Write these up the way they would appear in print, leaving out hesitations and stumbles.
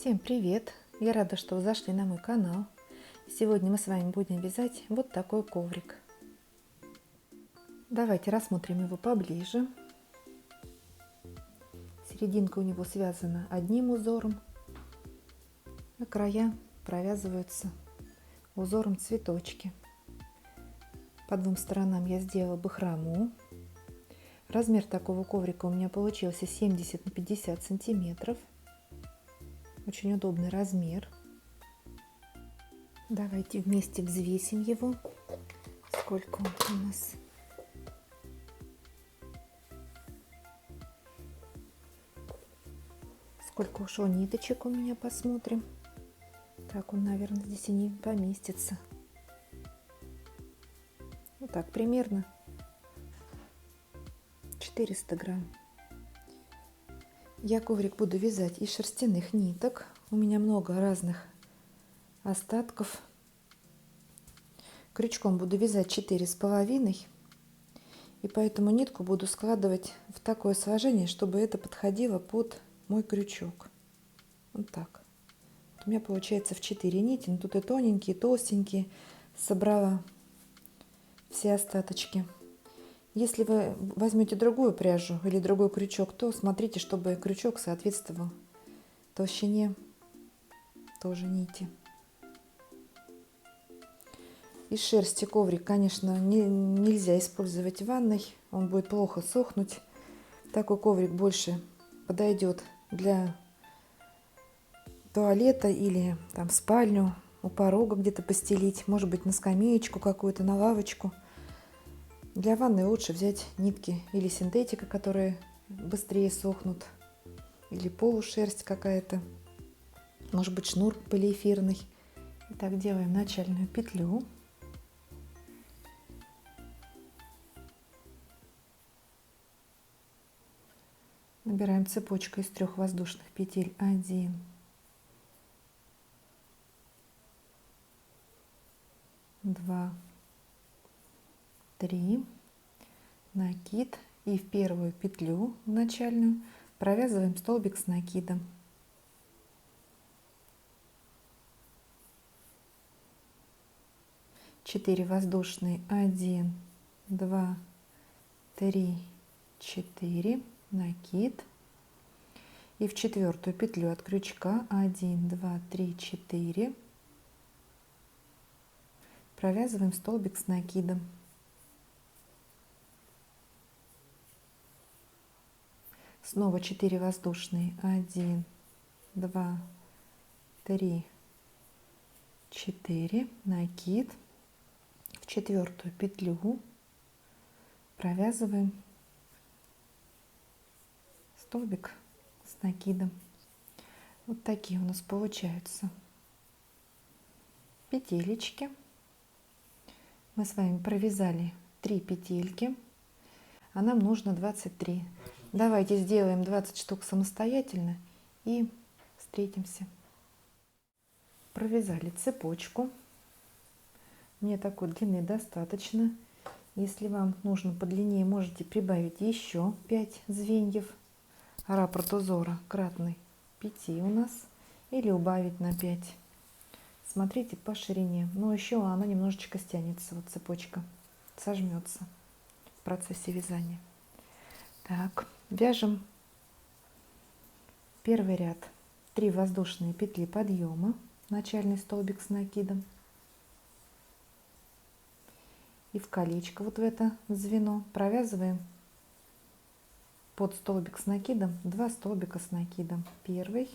Всем привет! Я рада, что вы зашли на мой канал. Сегодня мы с вами будем вязать вот такой коврик. Давайте рассмотрим его поближе. Серединка у него связана одним узором, а края провязываются узором цветочки. По двум сторонам я сделала бахрому. Размер такого коврика у меня получился 70 на 50 сантиметров. Очень удобный размер. Давайте вместе взвесим его. Сколько он у нас? Сколько ушло ниточек у меня, посмотрим. Так, он, наверное, здесь и не поместится. Вот так, примерно 400 грамм. Я коврик буду вязать из шерстяных ниток. У меня много разных остатков. Крючком буду вязать 4,5. И поэтому нитку буду складывать в такое сложение, чтобы это подходило под мой крючок. Вот так. Вот у меня получается в 4 нити. Но тут и тоненькие, и толстенькие. Собрала все остаточки. Если вы возьмете другую пряжу или другой крючок, то смотрите, чтобы крючок соответствовал толщине тоже нити. Из шерсти коврик, конечно, нельзя использовать в ванной. Он будет плохо сохнуть. Такой коврик больше подойдет для туалета или там в спальню, у порога где-то постелить. Может быть, на скамеечку какую-то, на лавочку. Для ванны лучше взять нитки или синтетика, которые быстрее сохнут, или полушерсть какая-то, может быть, шнур полиэфирный. Итак, делаем начальную петлю. Набираем цепочку из 3 воздушных петель. 1, 2, 3, накид, и в первую петлю, в начальную, провязываем столбик с накидом. Четыре воздушные. 1, 2, 3, 4, накид, и в четвертую петлю от крючка 1, 2, 3, 4 провязываем столбик с накидом. Снова 4 воздушные. 1, 2, 3, 4, накид, в четвертую петлю провязываем столбик с накидом. Вот такие у нас получаются петелечки. Мы с вами провязали 3 петельки, а нам нужно 23. Давайте сделаем 20 штук самостоятельно и встретимся. Провязали цепочку. Мне такой длины достаточно. Если вам нужно подлиннее, можете прибавить еще 5 звеньев. Раппорт узора кратный 5 у нас, или убавить на 5. Смотрите по ширине. Но еще она немножечко стянется, вот цепочка сожмется в процессе вязания. Так, вяжем первый ряд. 3 воздушные петли подъема, начальный столбик с накидом, и в колечко, вот в это звено, провязываем под столбик с накидом 2 столбика с накидом. Первый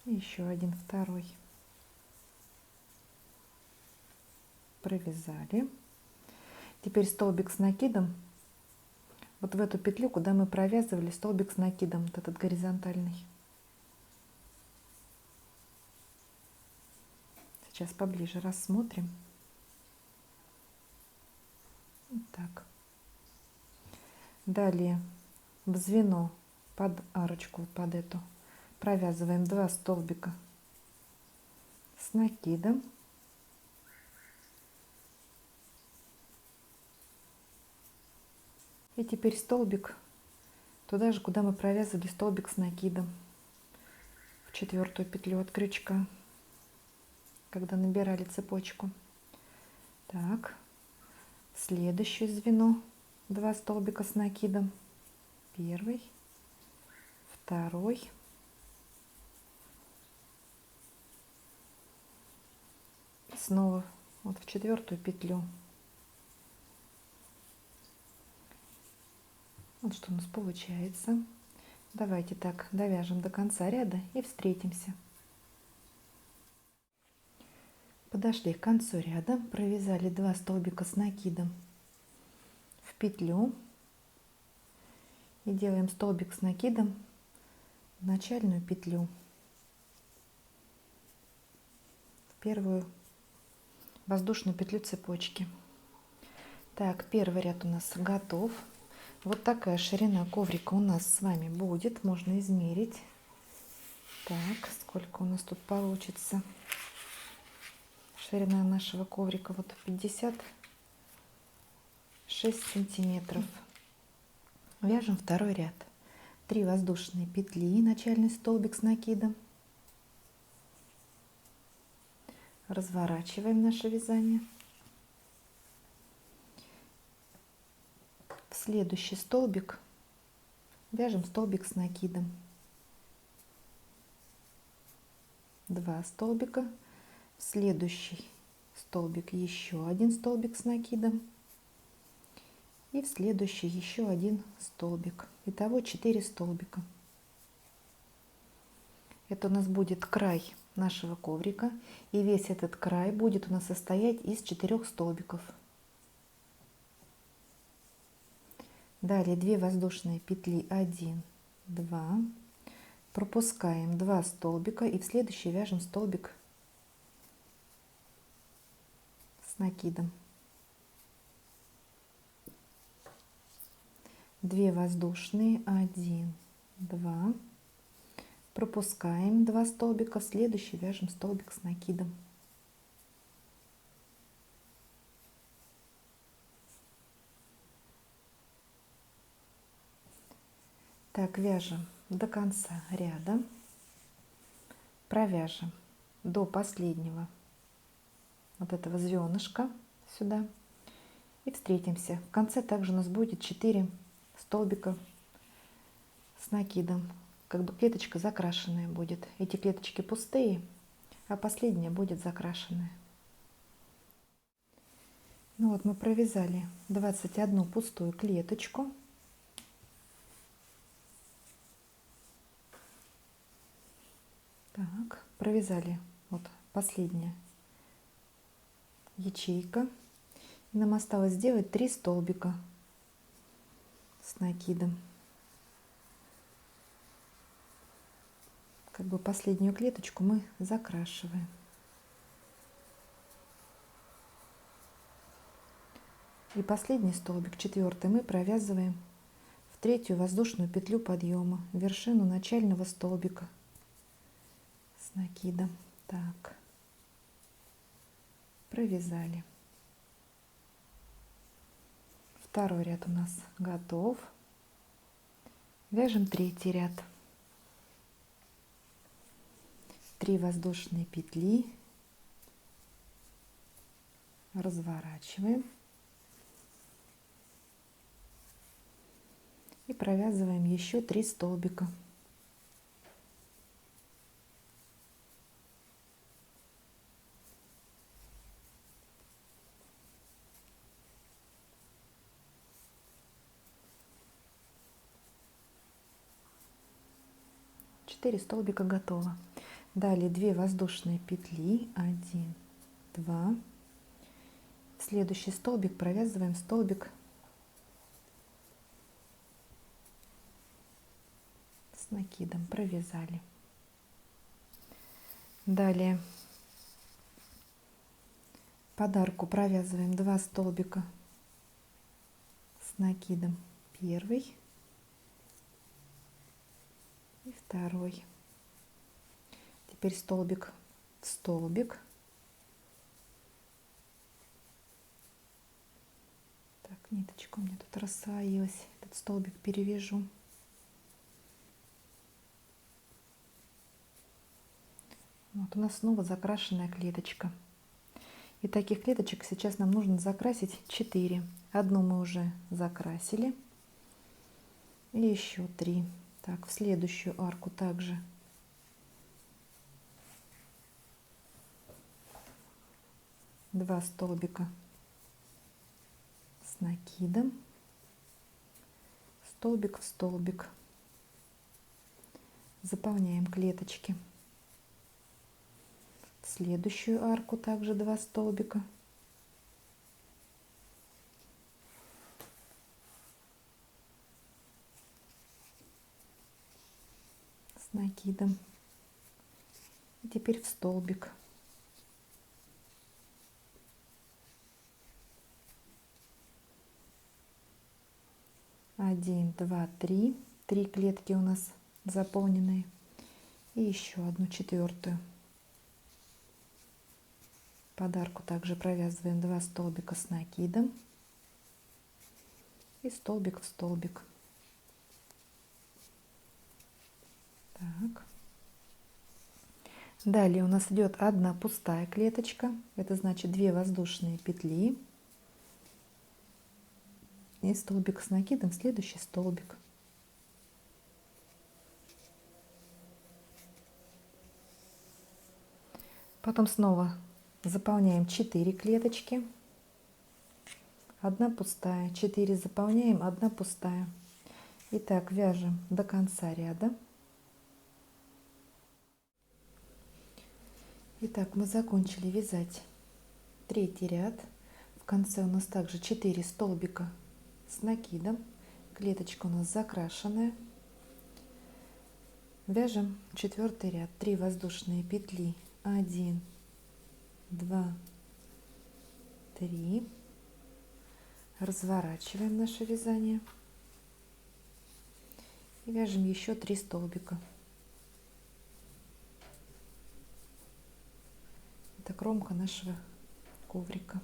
и еще один, второй. Провязали. Теперь столбик с накидом вот в эту петлю, куда мы провязывали столбик с накидом, вот этот горизонтальный. Сейчас поближе рассмотрим. Вот так. Далее в звено под арочку, под эту, провязываем 2 столбика с накидом. И теперь столбик туда же, куда мы провязывали столбик с накидом. 4-ю петлю от крючка, когда набирали цепочку. Так, в следующее звено 2 столбика с накидом. Первый, второй, и снова вот в 4-ю петлю. Вот что у нас получается. Давайте так довяжем до конца ряда и встретимся. Подошли к концу ряда, провязали 2 столбика с накидом в петлю и делаем столбик с накидом в начальную петлю, в первую воздушную петлю цепочки. Так, первый ряд у нас готов. Вот такая ширина коврика у нас с вами будет, можно измерить. Так, сколько у нас тут получится? Ширина нашего коврика вот 56 сантиметров. Вяжем второй ряд. 3 воздушные петли, начальный столбик с накидом. Разворачиваем наше вязание. В следующий столбик вяжем столбик с накидом. 2 столбика. В следующий столбик еще 1 столбик с накидом. И в следующий еще 1 столбик. Итого 4 столбика. Это у нас будет край нашего коврика. И весь этот край будет у нас состоять из 4 столбиков. Далее 2 воздушные петли, 1, 2. Пропускаем 2 столбика и в следующий вяжем столбик с накидом. 2 воздушные, 1, 2. Пропускаем 2 столбика, в следующий вяжем столбик с накидом. Так, вяжем до конца ряда, провяжем до последнего вот этого звенышка сюда и встретимся. В конце также у нас будет 4 столбика с накидом, как бы клеточка закрашенная будет. Эти клеточки пустые, а последняя будет закрашенная. Ну вот мы провязали 21 пустую клеточку. Так, провязали вот последняя ячейка. И нам осталось сделать 3 столбика с накидом. Как бы последнюю клеточку мы закрашиваем. И последний столбик, 4-й, мы провязываем в 3-ю воздушную петлю подъема, вершину начального столбика с накидом. Так, провязали. Второй ряд у нас готов. Вяжем 3-й ряд. 3 воздушные петли, разворачиваем и провязываем еще 3 столбика. Четыре столбика готово. Далее 2 воздушные петли, 1, 2. В следующий столбик провязываем столбик с накидом, провязали. Далее подарку провязываем 2 столбика с накидом, первый и второй. Теперь столбик в столбик. Так, ниточка у меня тут рассвоилась. Этот столбик перевяжу. Вот у нас снова закрашенная клеточка. И таких клеточек сейчас нам нужно закрасить 4. Одну мы уже закрасили. И еще 3. Так, в следующую арку также 2 столбика с накидом, столбик в столбик. Заполняем клеточки. В следующую арку также 2 столбика. С накидом. И теперь в столбик. Один, два, три. 3 клетки у нас заполненные. И еще одну 4. Под арку также провязываем 2 столбика с накидом и столбик в столбик. Так. Далее у нас идет одна пустая клеточка. Это значит 2 воздушные петли и столбик с накидом в следующий столбик. Потом снова заполняем 4 клеточки. Одна пустая. 4 заполняем, одна пустая. Итак, вяжем до конца ряда. Итак, мы закончили вязать 3-й ряд. В конце у нас также 4 столбика с накидом. Клеточка у нас закрашенная. Вяжем 4-й ряд. 3 воздушные петли. 1, 2, 3. Разворачиваем наше вязание. И вяжем еще 3 столбика. Это кромка нашего коврика.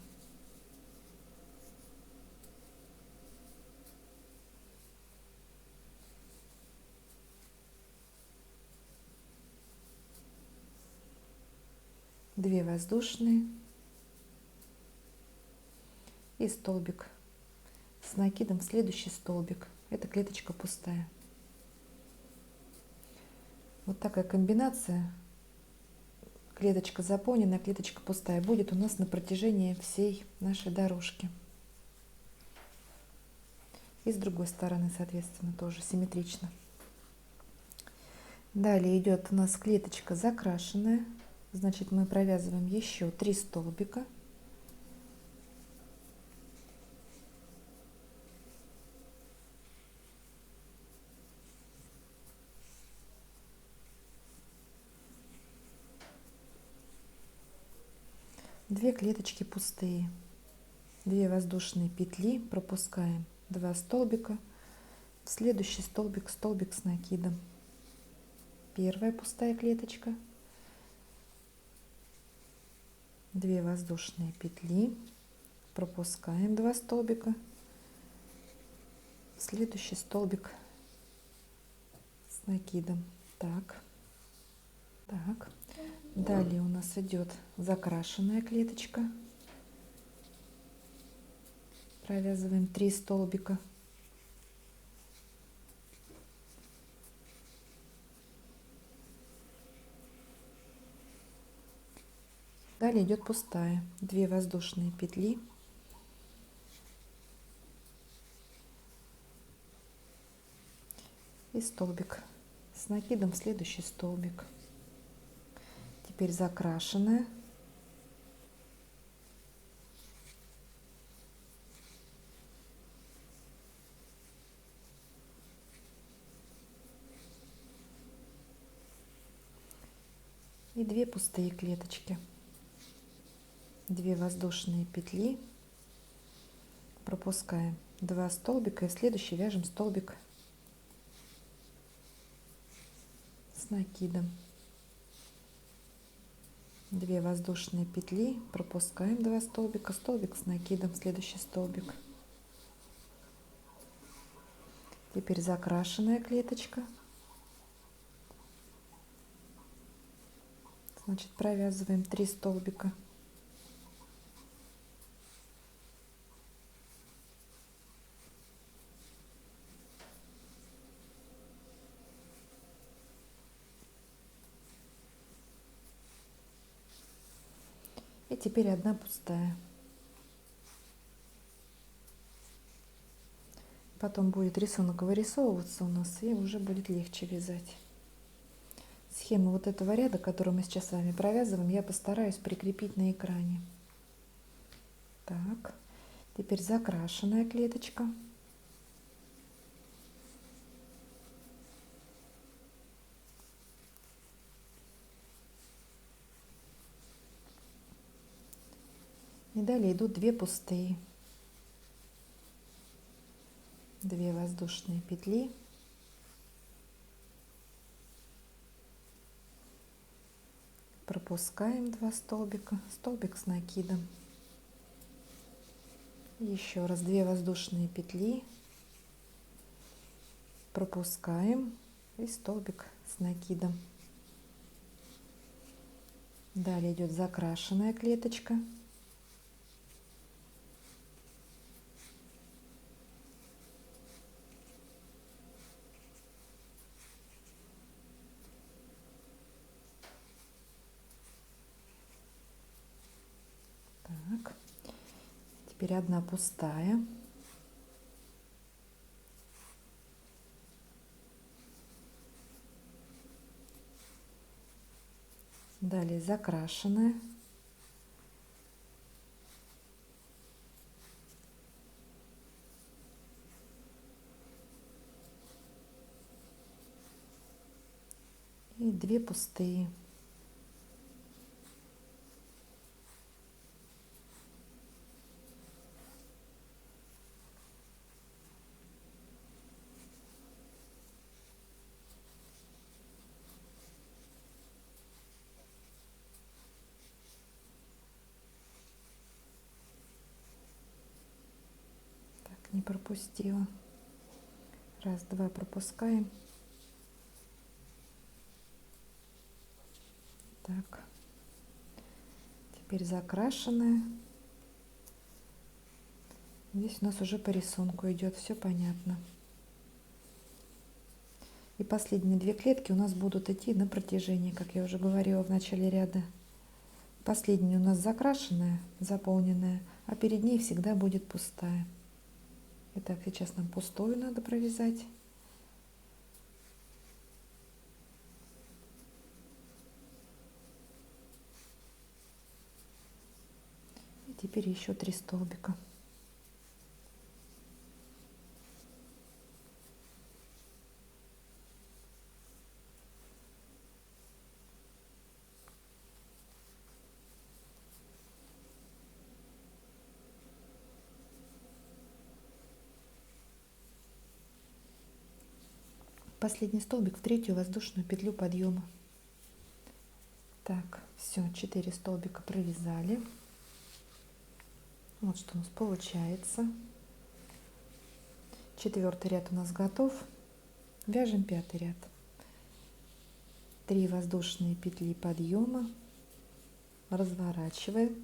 Две воздушные и столбик с накидом в следующий столбик. Это клеточка пустая. Вот такая комбинация: клеточка заполненная, клеточка пустая, будет у нас на протяжении всей нашей дорожки. И с другой стороны, соответственно, тоже симметрично. Далее идет у нас клеточка закрашенная. Значит, мы провязываем еще 3 столбика. Две клеточки пустые. 2 воздушные петли, пропускаем 2 столбика. В следующий столбик столбик с накидом. Первая пустая клеточка. 2 воздушные петли, пропускаем 2 столбика. Следующий столбик с накидом. Так. Далее у нас идет закрашенная клеточка. Провязываем 3 столбика. Далее идет пустая. 2 воздушные петли. И столбик с накидом в следующий столбик. Теперь закрашенная. И 2 пустые клеточки. 2 воздушные петли, пропускаем 2 столбика и в следующий вяжем столбик с накидом. 2 воздушные петли, пропускаем 2 столбика, столбик с накидом, следующий столбик. Теперь закрашенная клеточка Значит, провязываем 3 столбика. И теперь одна пустая. Потом будет рисунок вырисовываться у нас, и уже будет легче вязать. Схему вот этого ряда, который мы сейчас с вами провязываем, я постараюсь прикрепить на экране. Так, теперь закрашенная клеточка. И далее идут 2 пустые. 2 воздушные петли. Пропускаем 2 столбика, столбик с накидом. Еще раз 2 воздушные петли. Пропускаем и столбик с накидом. Далее идет закрашенная клеточка. Так, теперь одна пустая. Далее закрашенная. И 2 пустые. Так, не пропустила. Раз, два, пропускаем. Так, теперь закрашенная. Здесь у нас уже по рисунку идет, все понятно. И последние 2 клетки у нас будут идти на протяжении, как я уже говорила в начале ряда. Последняя у нас закрашенная, заполненная, а перед ней всегда будет пустая. Итак, сейчас нам пустую надо провязать. И теперь еще 3 столбика. Последний столбик в 3-ю воздушную петлю подъема. Так, все, 4 столбика провязали. Вот что у нас получается. 4-й ряд у нас готов. Вяжем 5-й ряд. 3 воздушные петли подъема, разворачиваем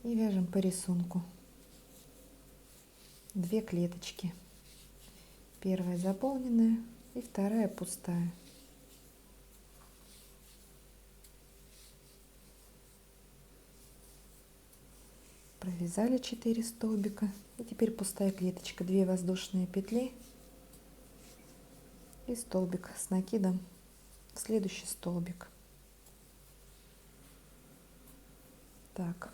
и вяжем по рисунку 2 клеточки. Первая заполненная и вторая пустая. Провязали 4 столбика. И теперь пустая клеточка, 2 воздушные петли и столбик с накидом в следующий столбик. Так,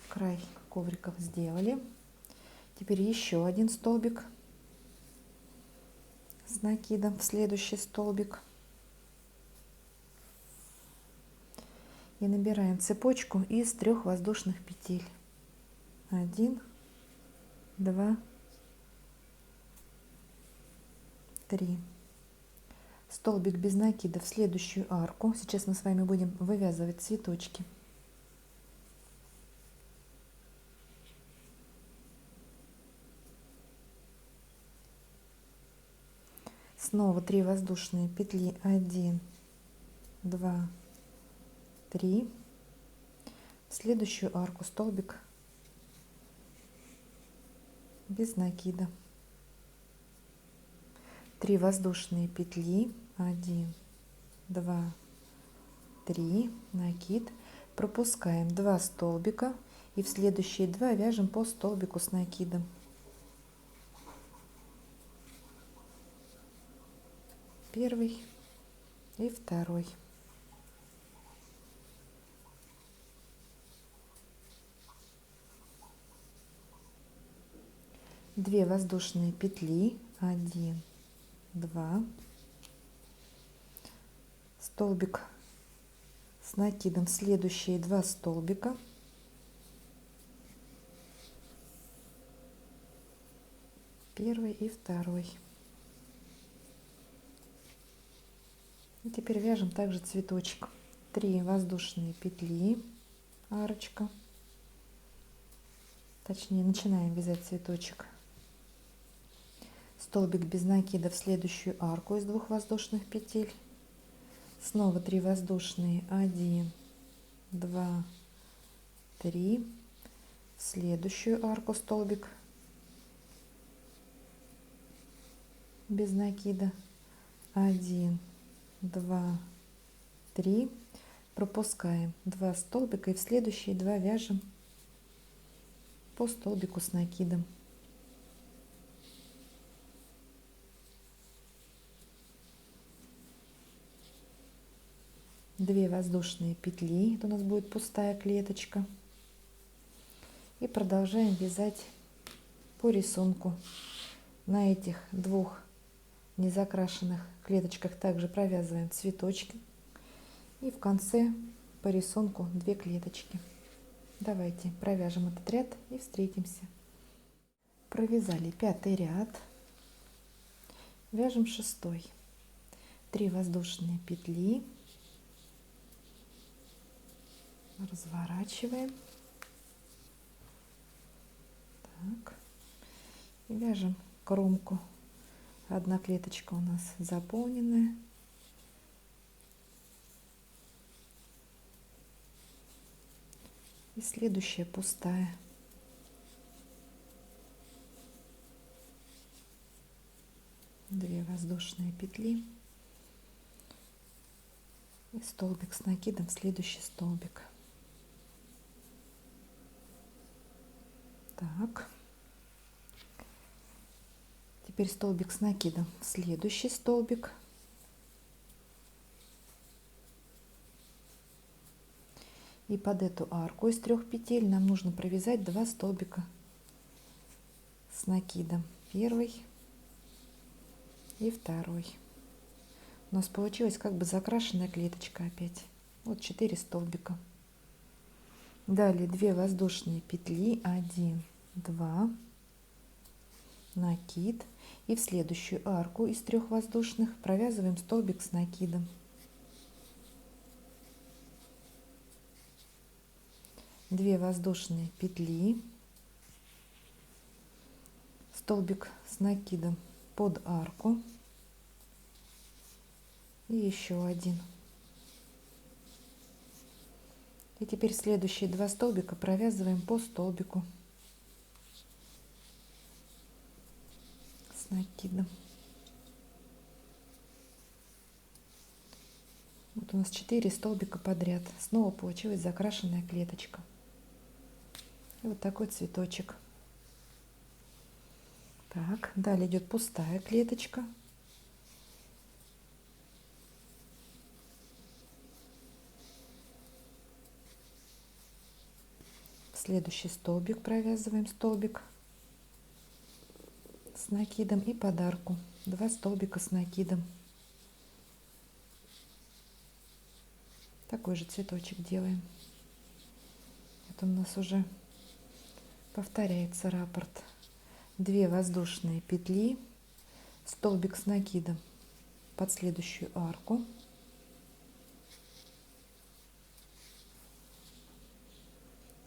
край ковриков сделали. Теперь еще 1 столбик с накидом в следующий столбик. И набираем цепочку из 3 воздушных петель. 1, 2, 3. Столбик без накида в следующую арку. Сейчас мы с вами будем вывязывать цветочки. Снова 3 воздушные петли, 1, 2, 3. В следующую арку столбик без накида. 3 воздушные петли, 1, 2, 3, накид, пропускаем 2 столбика и в следующие 2 вяжем по столбику с накидом. Первый и второй. Две воздушные петли, 1, 2, столбик с накидом, следующие 2 столбика, первый и второй. И теперь вяжем также цветочек. 3 воздушные петли, арочка, точнее начинаем вязать цветочек. Столбик без накида в следующую арку из 2 воздушных петель. Снова 3 воздушные, 1, 2, 3. В следующую арку столбик без накида, 1, 2, 3. Пропускаем 2 столбика и в следующие 2 вяжем по столбику с накидом. Две воздушные петли, это у нас будет пустая клеточка, и продолжаем вязать по рисунку. На этих 2 незакрашенных клеточках также провязываем цветочки и в конце по рисунку 2 клеточки. Давайте провяжем этот ряд и встретимся. Провязали 5-й ряд, вяжем 6-й. 3 воздушные петли, разворачиваем, так, и вяжем кромку. Одна клеточка у нас заполненная, и следующая пустая. Две воздушные петли и столбик с накидом в следующий столбик. Так, теперь столбик с накидом в следующий столбик. И под эту арку из 3 петель нам нужно провязать 2 столбика с накидом. Первый и второй. У нас получилась как бы закрашенная клеточка опять. Вот 4 столбика. Далее 2 воздушные петли, 1, 2, накид, и в следующую арку из 3 воздушных провязываем столбик с накидом. 2 воздушные петли, столбик с накидом под арку и еще один. И теперь следующие 2 столбика провязываем по столбику с накидом. Вот у нас 4 столбика подряд. Снова получилась закрашенная клеточка. И вот такой цветочек. Так, далее идет пустая клеточка. Следующий столбик провязываем столбик с накидом и под арку 2 столбика с накидом. Такой же цветочек делаем. Это у нас уже повторяется раппорт. 2 воздушные петли, столбик с накидом под следующую арку,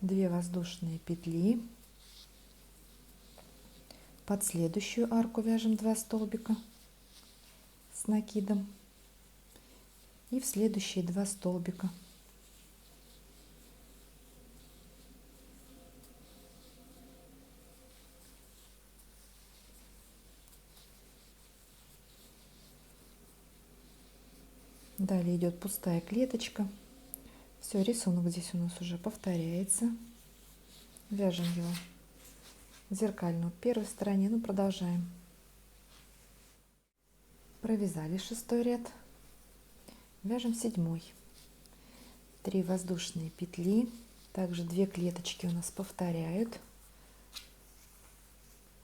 2 воздушные петли, под следующую арку вяжем 2 столбика с накидом и в следующие 2 столбика. Далее идет пустая клеточка. Все, рисунок здесь у нас уже повторяется. Вяжем его зеркально к первой стороне, ну продолжаем. Провязали 6-й ряд, вяжем 7-й. 3 воздушные петли, также 2 клеточки у нас повторяют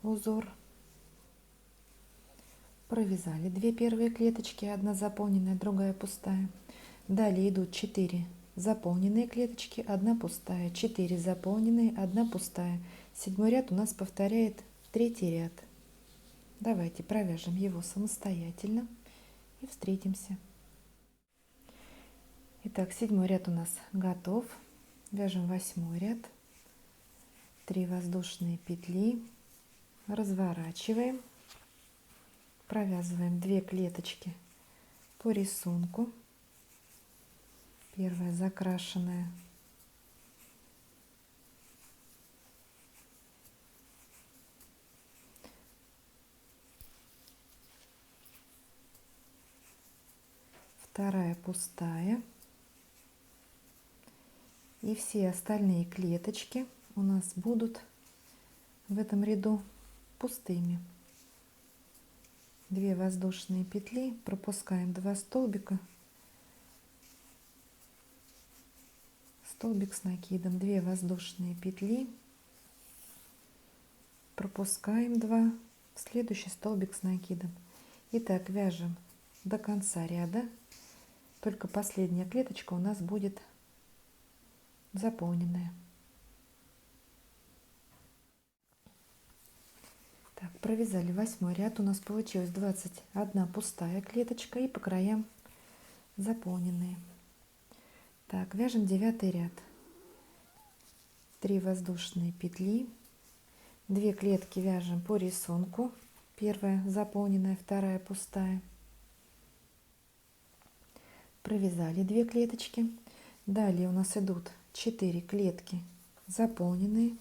узор. Провязали 2 первые клеточки, одна заполненная, другая пустая. Далее идут 4 заполненные клеточки, одна пустая, 4 заполненные, одна пустая. 7-й ряд у нас повторяет 3-й ряд. Давайте провяжем его самостоятельно и встретимся. Итак, 7-й ряд у нас готов. Вяжем 8-й ряд. 3 воздушные петли, разворачиваем, провязываем 2 клеточки по рисунку. Первая закрашенная, вторая пустая, и все остальные клеточки у нас будут в этом ряду пустыми. 2 воздушные петли, пропускаем 2 столбика, столбик с накидом, 2 воздушные петли, пропускаем 2, в следующий столбик с накидом. Итак, вяжем до конца ряда, только последняя клеточка у нас будет заполненная. Так, провязали 8-й ряд, у нас получилось 21 пустая клеточка и по краям заполненные. Так, вяжем 9-й ряд. 3 воздушные петли, 2 клетки вяжем по рисунку, первая заполненная, вторая пустая. Провязали 2 клеточки. Далее у нас идут 4 клетки заполненные,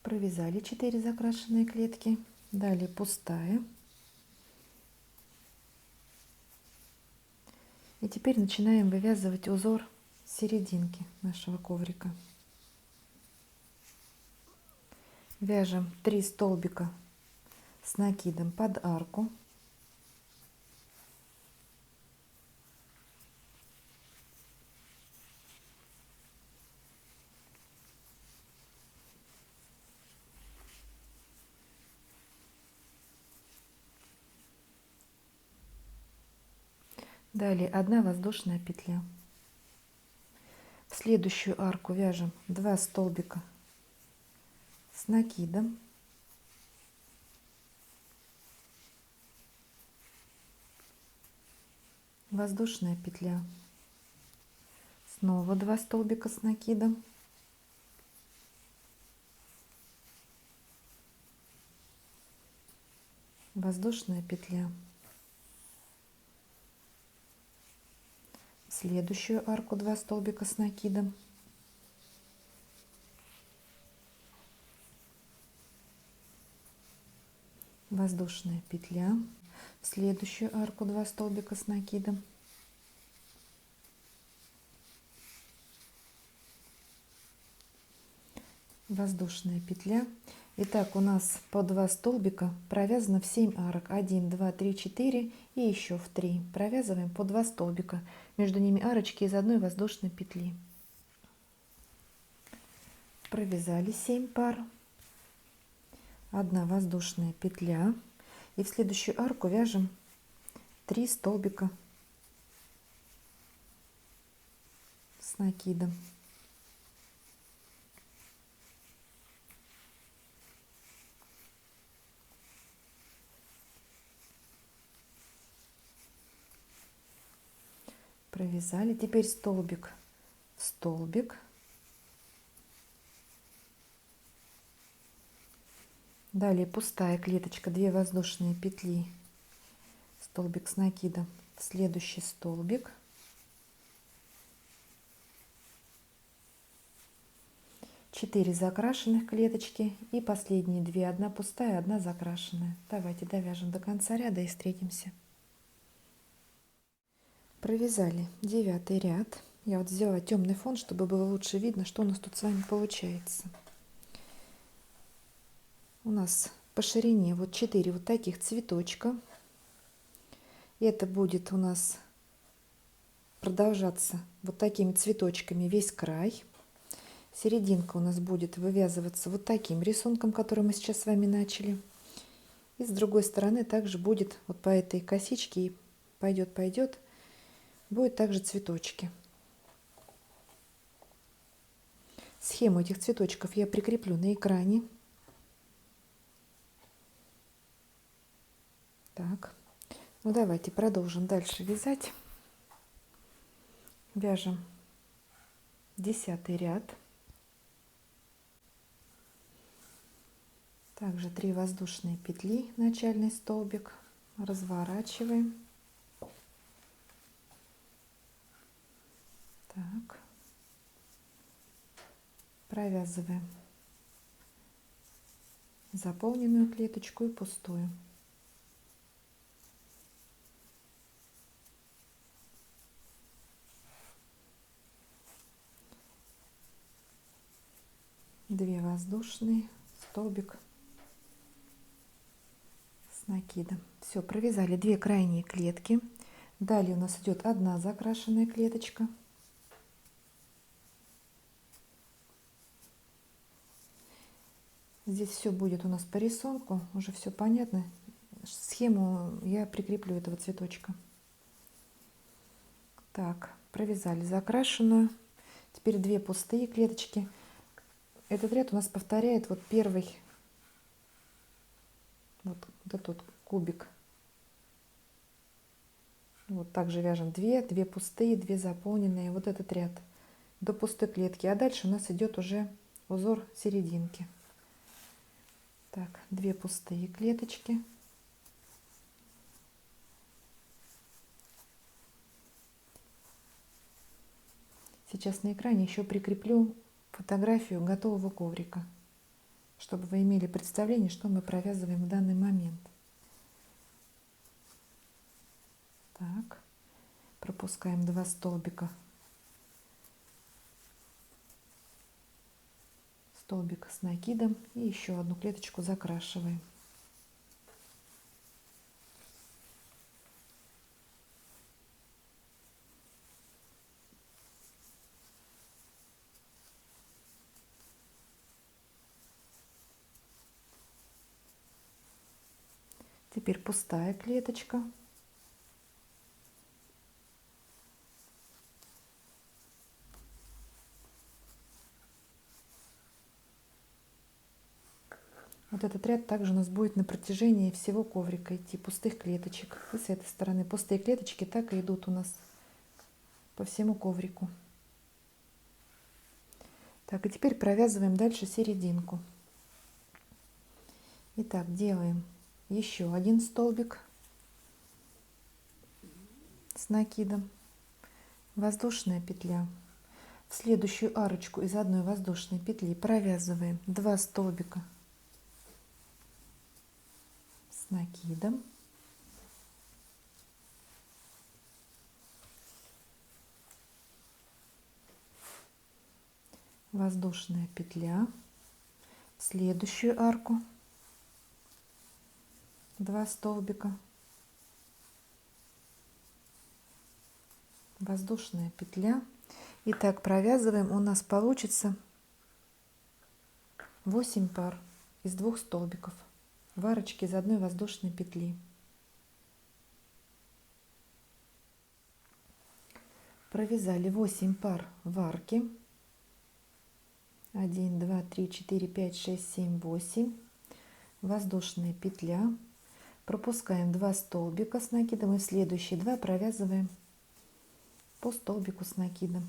провязали 4 закрашенные клетки, далее пустая. И теперь начинаем вывязывать узор с серединки нашего коврика. Вяжем 3 столбика с накидом под арку. Далее 1 воздушная петля. В следующую арку вяжем 2 столбика с накидом. Воздушная петля. Снова 2 столбика с накидом. Воздушная петля. В следующую арку 2 столбика с накидом. Воздушная петля. В следующую арку 2 столбика с накидом. Воздушная петля. Итак, у нас по 2 столбика провязано в 7 арок. 1, 2, 3, 4 и еще в 3. Провязываем по 2 столбика. Между ними арочки из 1 воздушной петли. Провязали 7 пар. 1 воздушная петля. И в следующую арку вяжем 3 столбика с накидом. Провязали. Теперь столбик в столбик. Далее пустая клеточка, 2 воздушные петли, столбик с накидом в следующий столбик. Четыре закрашенных клеточки и последние 2, одна пустая, одна закрашенная. Давайте довяжем до конца ряда и встретимся. Провязали 9 ряд. Я вот сделала темный фон, чтобы было лучше видно, что у нас тут с вами получается. У нас по ширине вот 4 вот таких цветочка. И это будет у нас продолжаться вот такими цветочками весь край. Серединка у нас будет вывязываться вот таким рисунком, который мы сейчас с вами начали. И с другой стороны также будет вот по этой косичке и пойдет, будет также цветочки. Схему этих цветочков я прикреплю на экране. Так, ну давайте продолжим дальше вязать. Вяжем 10 ряд. Также 3 воздушные петли, начальный столбик, разворачиваем. Так, провязываем заполненную клеточку и пустую. Две воздушные, столбик с накидом. Все, провязали 2 крайние клетки. Далее у нас идет одна закрашенная клеточка. Здесь все будет у нас по рисунку, уже все понятно. Схему я прикреплю этого цветочка. Так, провязали закрашенную. Теперь 2 пустые клеточки. Этот ряд у нас повторяет вот первый, вот этот кубик. Вот также вяжем 2 пустые, 2 заполненные, вот этот ряд до пустой клетки. А дальше у нас идет уже узор серединки. Так, 2 пустые клеточки. Сейчас на экране еще прикреплю фотографию готового коврика, чтобы вы имели представление, что мы провязываем в данный момент. Так, пропускаем 2 столбика. Столбик с накидом и еще одну клеточку закрашиваем. Теперь пустая клеточка. Вот этот ряд также у нас будет на протяжении всего коврика идти, пустых клеточек. И с этой стороны пустые клеточки так и идут у нас по всему коврику. Так, и теперь провязываем дальше серединку. Итак, делаем еще один столбик с накидом, воздушная петля. В следующую арочку из одной воздушной петли провязываем 2 столбика с накидом. Воздушная петля. В следующую арку 2 столбика, воздушная петля. И так провязываем. У нас получится 8 пар из 2 столбиков в арочке из одной воздушной петли. Провязали 8 пар в арке. 1, 2, 3, 4, 5, 6, 7, 8. Воздушная петля. Пропускаем 2 столбика с накидом и в следующие 2 провязываем по столбику с накидом.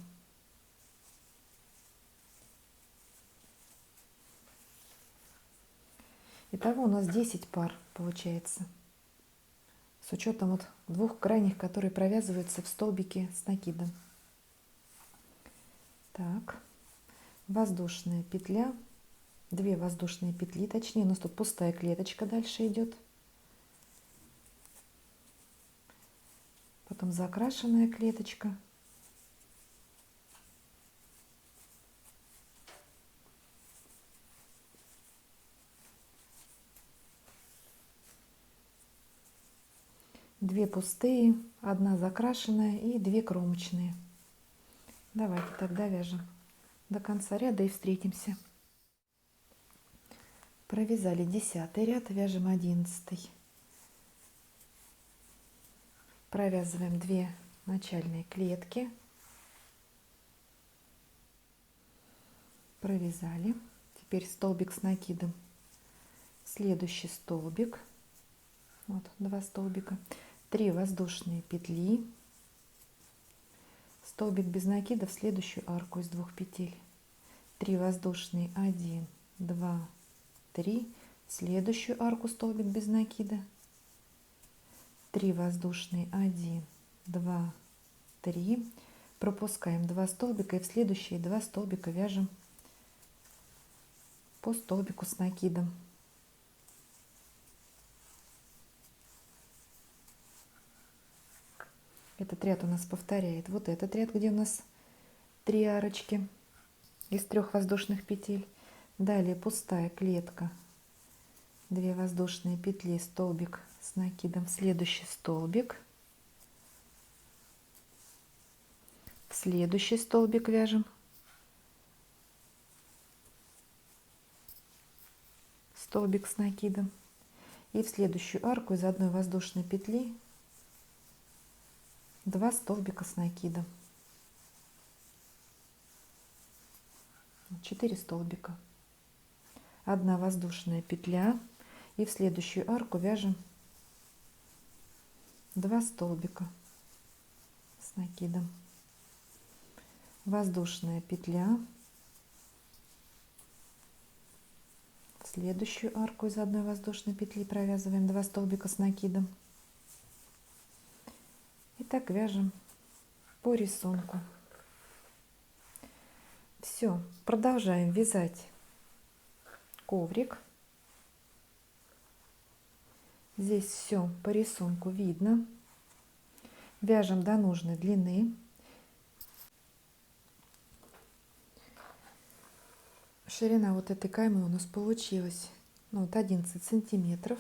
Итого у нас 10 пар получается, с учетом вот двух крайних, которые провязываются в столбике с накидом. Так, воздушная петля, 2 воздушные петли, точнее, у нас тут пустая клеточка дальше идет. Потом закрашенная клеточка. Две пустые, одна закрашенная и 2 кромочные. Давайте тогда вяжем до конца ряда и встретимся. Провязали 10 ряд, вяжем 11. Провязываем 2 начальные клетки. Провязали. Теперь столбик с накидом. Следующий столбик. Вот 2 столбика. 3 воздушные петли. Столбик без накида в следующую арку из 2 петель. 3 воздушные, 1, 2, 3. В следующую арку столбик без накида. 3 воздушные, 1, 2, 3. Пропускаем 2 столбика и в следующие 2 столбика вяжем по столбику с накидом. Этот ряд у нас повторяет вот этот ряд, где у нас 3 арочки из 3 воздушных петель. Далее пустая клетка, 2 воздушные петли, столбик с накидом, следующий столбик, в следующий столбик вяжем столбик с накидом и в следующую арку из 1 воздушной петли 2 столбика с накидом. 4 столбика, 1 воздушная петля и в следующую арку вяжем 2 столбика с накидом, воздушная петля, в следующую арку из 1 воздушной петли провязываем 2 столбика с накидом. И так вяжем по рисунку. Все, продолжаем вязать коврик. Здесь все по рисунку видно. Вяжем до нужной длины. Ширина вот этой каймы у нас получилась, ну, вот 11 сантиметров.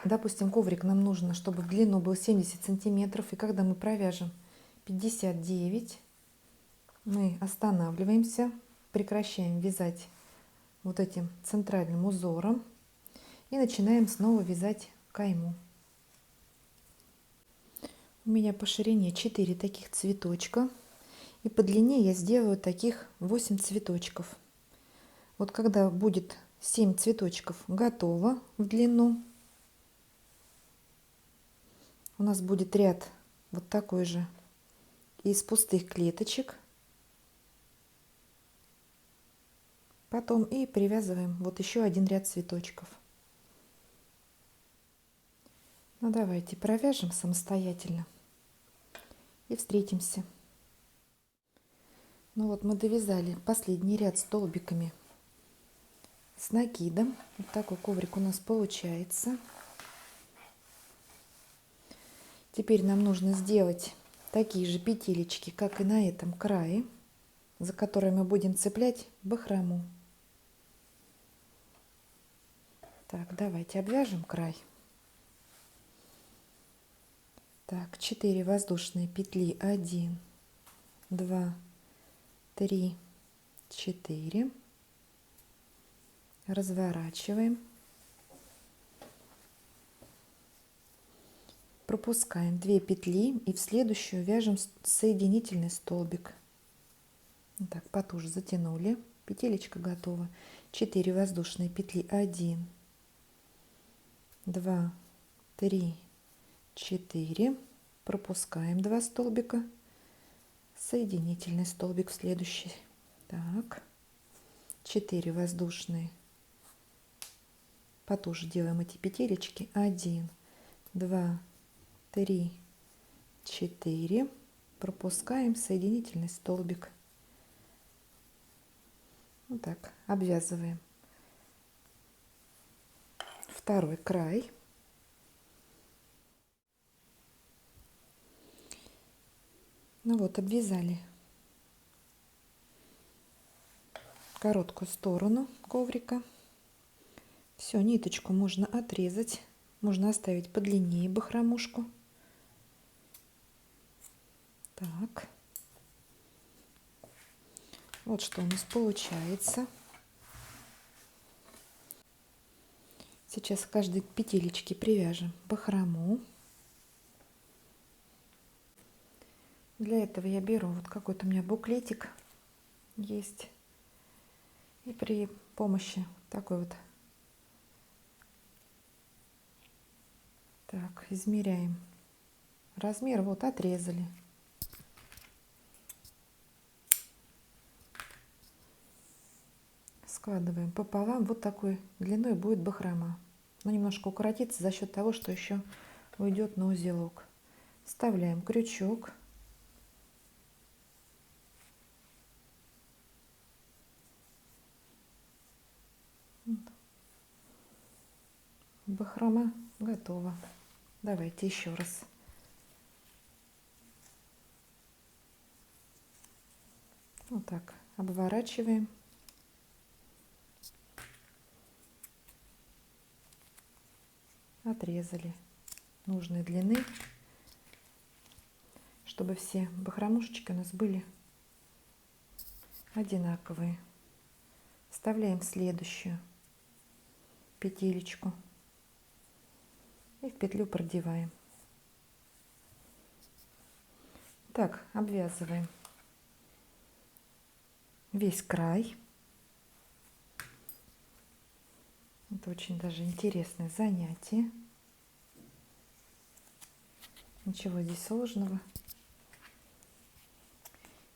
Допустим, коврик нам нужно, чтобы в длину был 70 сантиметров. И когда мы провяжем 59, мы останавливаемся, прекращаем вязать вот этим центральным узором и начинаем снова вязать кайму. У меня по ширине 4 таких цветочка, и по длине я сделаю таких 8 цветочков. Вот когда будет 7 цветочков готово в длину, у нас будет ряд вот такой же из пустых клеточек. Потом и привязываем вот еще один ряд цветочков. Ну давайте провяжем самостоятельно и встретимся. Ну вот мы довязали последний ряд столбиками с накидом. Вот такой коврик у нас получается. Теперь нам нужно сделать такие же петелечки, как и на этом крае, за которые мы будем цеплять бахрому. Так, давайте обвяжем край. Так, 4 воздушные петли, 1, 2, 3, 4. Разворачиваем. Пропускаем 2 петли и в следующую вяжем соединительный столбик. Вот так, потуже затянули. Петелечка готова. 4 воздушные петли, 1, 2, 3, 4. пропускаем 2 столбика, соединительный столбик в следующий. Так, 4 воздушные. Потуже делаем эти петелечки. 1, 2, 3, 4. Пропускаем соединительный столбик. Вот так обвязываем второй край. Ну вот, обвязали короткую сторону коврика. Все, ниточку можно отрезать, можно оставить подлиннее бахромушку. Так, вот что у нас получается. Сейчас к каждой петелечке привяжем бахрому. Для этого я беру вот какой-то у меня буклетик есть. И при помощи такой вот, так, измеряем размер, вот отрезали. Складываем пополам, вот такой длиной будет бахрома. Но немножко укоротится за счет того, что еще уйдет на узелок. Вставляем крючок. Бахрома готова. Давайте еще раз. Вот так обворачиваем. Отрезали нужной длины, чтобы все бахромушечки у нас были одинаковые. Вставляем следующую петелечку и в петлю продеваем. Так, обвязываем весь край. Это очень даже интересное занятие. Ничего здесь сложного.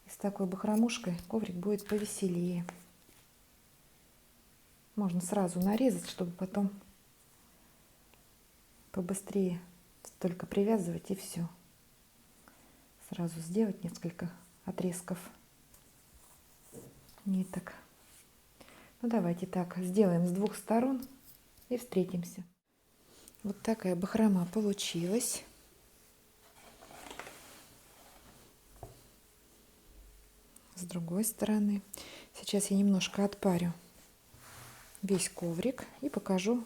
И с такой бахромушкой коврик будет повеселее. Можно сразу нарезать, чтобы потом побыстрее только привязывать и все. Сразу сделать несколько отрезков ниток. Ну давайте так сделаем с двух сторон и встретимся. Вот такая бахрома получилась. С другой стороны. Сейчас я немножко отпарю весь коврик и покажу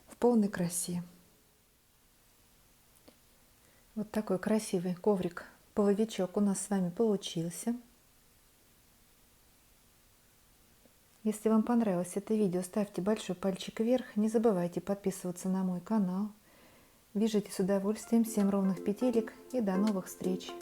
в полной красе. Вот такой красивый коврик-половичок у нас с вами получился. Если вам понравилось это видео, ставьте большой пальчик вверх. Не забывайте подписываться на мой канал. Вяжите с удовольствием, 7 ровных петелек и до новых встреч!